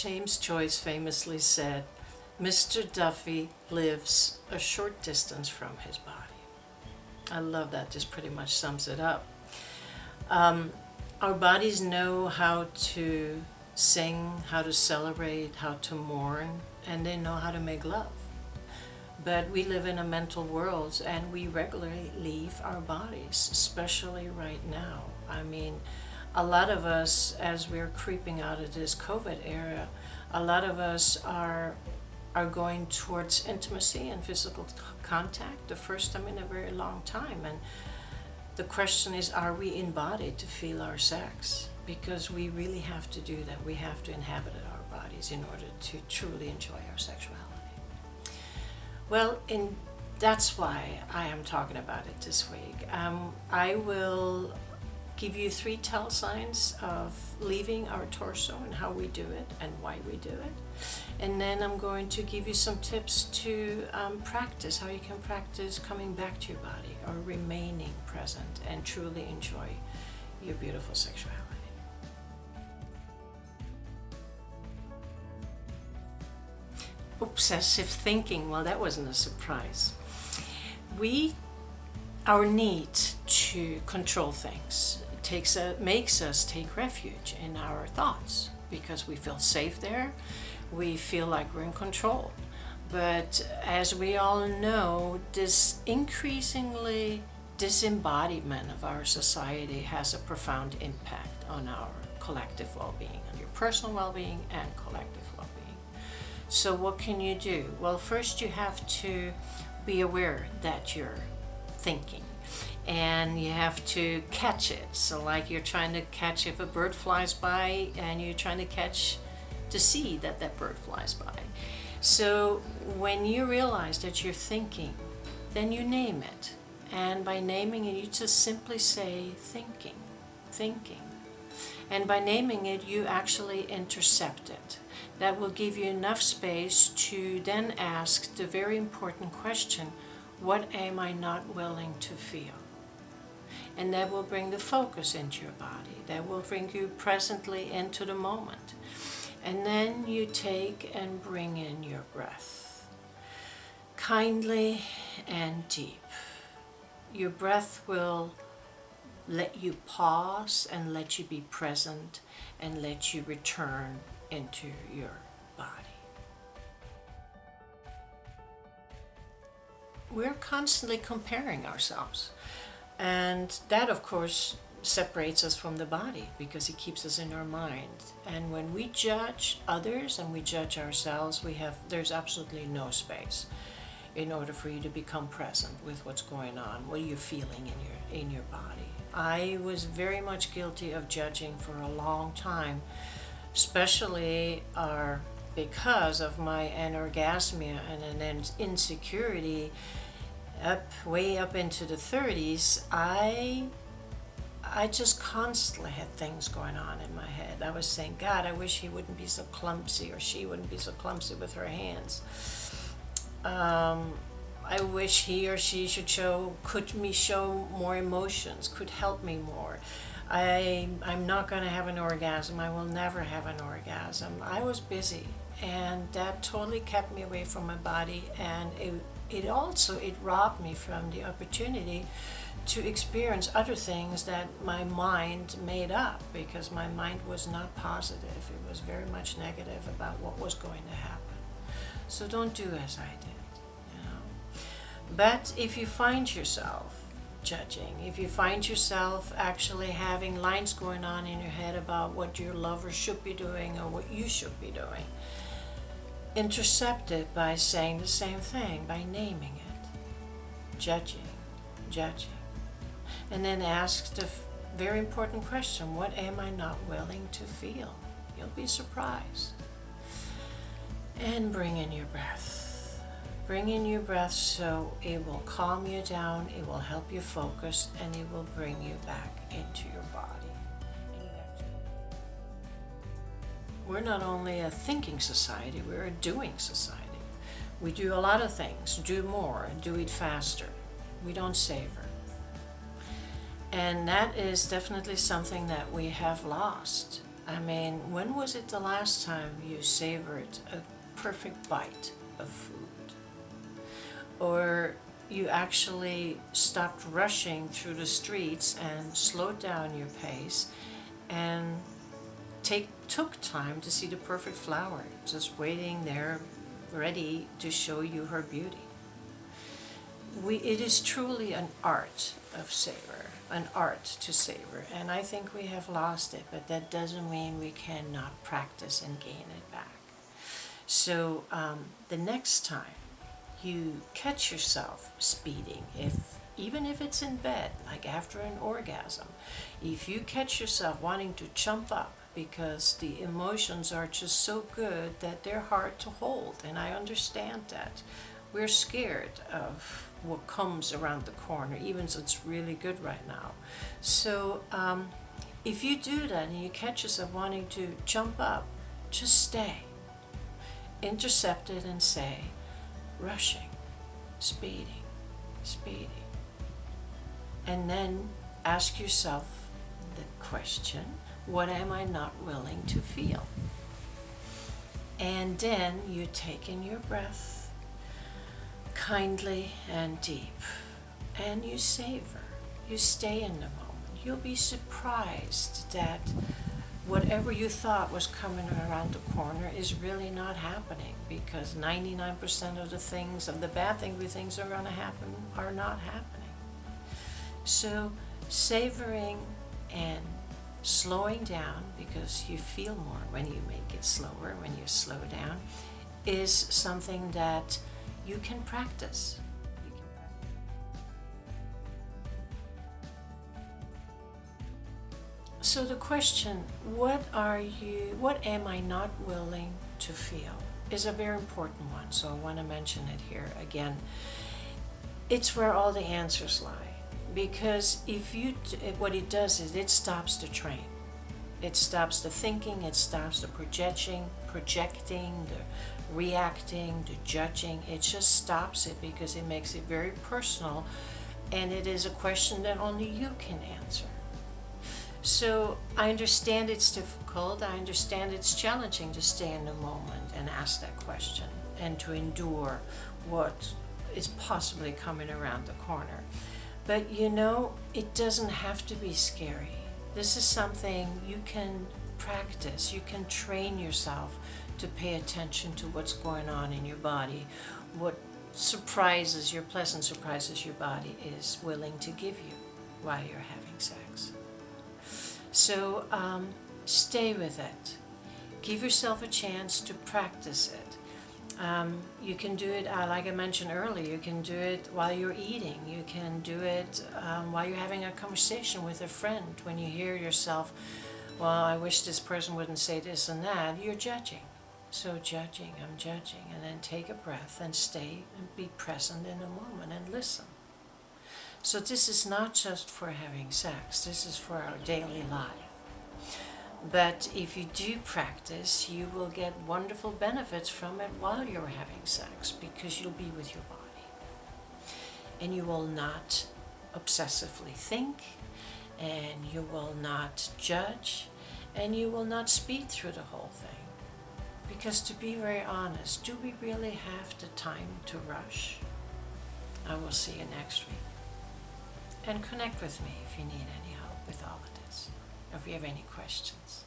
James Joyce famously said, Mr. Duffy lives a short distance from his body. I love that, just pretty much sums it up. Our bodies know how to sing, how to celebrate, how to mourn, and they know how to make love. But we live in a mental world and we regularly leave our bodies, especially right now. I mean, a lot of us, as we're creeping out of this COVID era, a lot of us are going towards intimacy and physical contact, the first time in a very long time. And the question is, are we embodied to feel our sex? Because we really have to do that. We have to inhabit our bodies in order to truly enjoy our sexuality. Well, that's why I am talking about it this week. I will give you 3 tell signs of leaving our torso and how we do it and why we do it. And then I'm going to give you some tips to practice, how you can practice coming back to your body or remaining present and truly enjoy your beautiful sexuality. Obsessive thinking, well, that wasn't a surprise. Our need to control things makes us take refuge in our thoughts because we feel safe there. We feel like we're in control. But as we all know, this increasingly disembodiment of our society has a profound impact on our collective well-being, on your personal well-being and collective well-being. So what can you do? Well, first you have to be aware that you're thinking, and you have to catch it. So like you're trying to catch if a bird flies by and you're trying to see that bird flies by. So when you realize that you're thinking, then you name it. And by naming it, you just simply say thinking. And by naming it, you actually intercept it. That will give you enough space to then ask the very important question, what am I not willing to feel? And that will bring the focus into your body. That will bring you presently into the moment. And then you take and bring in your breath. Kindly and deep. Your breath will let you pause and let you be present and let you return into your body. We're constantly comparing ourselves, and that of course separates us from the body because it keeps us in our mind. And when we judge others and we judge ourselves, there's absolutely no space in order for you to become present with what's going on, what are you feeling in your body. I was very much guilty of judging for a long time, especially because of my anorgasmia and an insecurity way up into the 30s. I just constantly had things going on in my head. I was saying, God, I wish he wouldn't be so clumsy, or she wouldn't be so clumsy with her hands. I wish he or she could show more emotions, could help me more. I'm not going to have an orgasm. I will never have an orgasm. I was busy, and that totally kept me away from my body, and it robbed me from the opportunity to experience other things that my mind made up, because my mind was not positive. It was very much negative about what was going to happen. So don't do as I did, But if you find yourself judging, if you find yourself actually having lines going on in your head about what your lover should be doing or what you should be doing, intercept it by saying the same thing, by naming it. Judging. And then ask the very important question, what am I not willing to feel? You'll be surprised. And bring in your breath. Bring in your breath so it will calm you down, it will help you focus, and it will bring you back into your body. We're not only a thinking society, we're a doing society. We do a lot of things, do more, do it faster. We don't savor. And that is definitely something that we have lost. I mean, when was it the last time you savored a perfect bite of food? Or you actually stopped rushing through the streets and slowed down your pace and took time to see the perfect flower just waiting there ready to show you her beauty. It is truly an art of savor, an art to savor, and I think we have lost it, but that doesn't mean we cannot practice and gain it back. So the next time you catch yourself speeding, even if it's in bed, like after an orgasm, if you catch yourself wanting to jump up because the emotions are just so good that they're hard to hold, and I understand that. We're scared of what comes around the corner, even though it's really good right now. So if you do that and you catch yourself wanting to jump up, just stay. Intercept it and say, rushing, speeding, speeding. And then ask yourself the question, what am I not willing to feel? And then you take in your breath kindly and deep, and you savor. You stay in the moment. You'll be surprised that whatever you thought was coming around the corner is really not happening, because 99% of the bad things are going to happen are not happening. So savoring and slowing down, because you feel more when you make it slower, when you slow down, is something that you can practice. So the question, what am I not willing to feel, is a very important one. So I want to mention it here again. It's where all the answers lie. Because what it does is it stops the train. It stops the thinking, it stops the projecting, the reacting, the judging. It just stops it because it makes it very personal, and it is a question that only you can answer. So I understand it's difficult, I understand it's challenging to stay in the moment and ask that question and to endure what is possibly coming around the corner. But it doesn't have to be scary. This is something you can practice. You can train yourself to pay attention to what's going on in your body, what pleasant surprises your body is willing to give you while you're having sex. So stay with it. Give yourself a chance to practice it. You can do it, like I mentioned earlier, you can do it while you're eating. You can do it while you're having a conversation with a friend. When you hear yourself, well, I wish this person wouldn't say this and that, you're judging. So I'm judging. And then take a breath and stay and be present in the moment and listen. So this is not just for having sex, this is for our daily life. But if you do practice, you will get wonderful benefits from it while you're having sex, because you'll be with your body. And you will not obsessively think, and you will not judge, and you will not speed through the whole thing. Because to be very honest, do we really have the time to rush? I will see you next week. And connect with me if you need any help with all of this, or if you have any questions.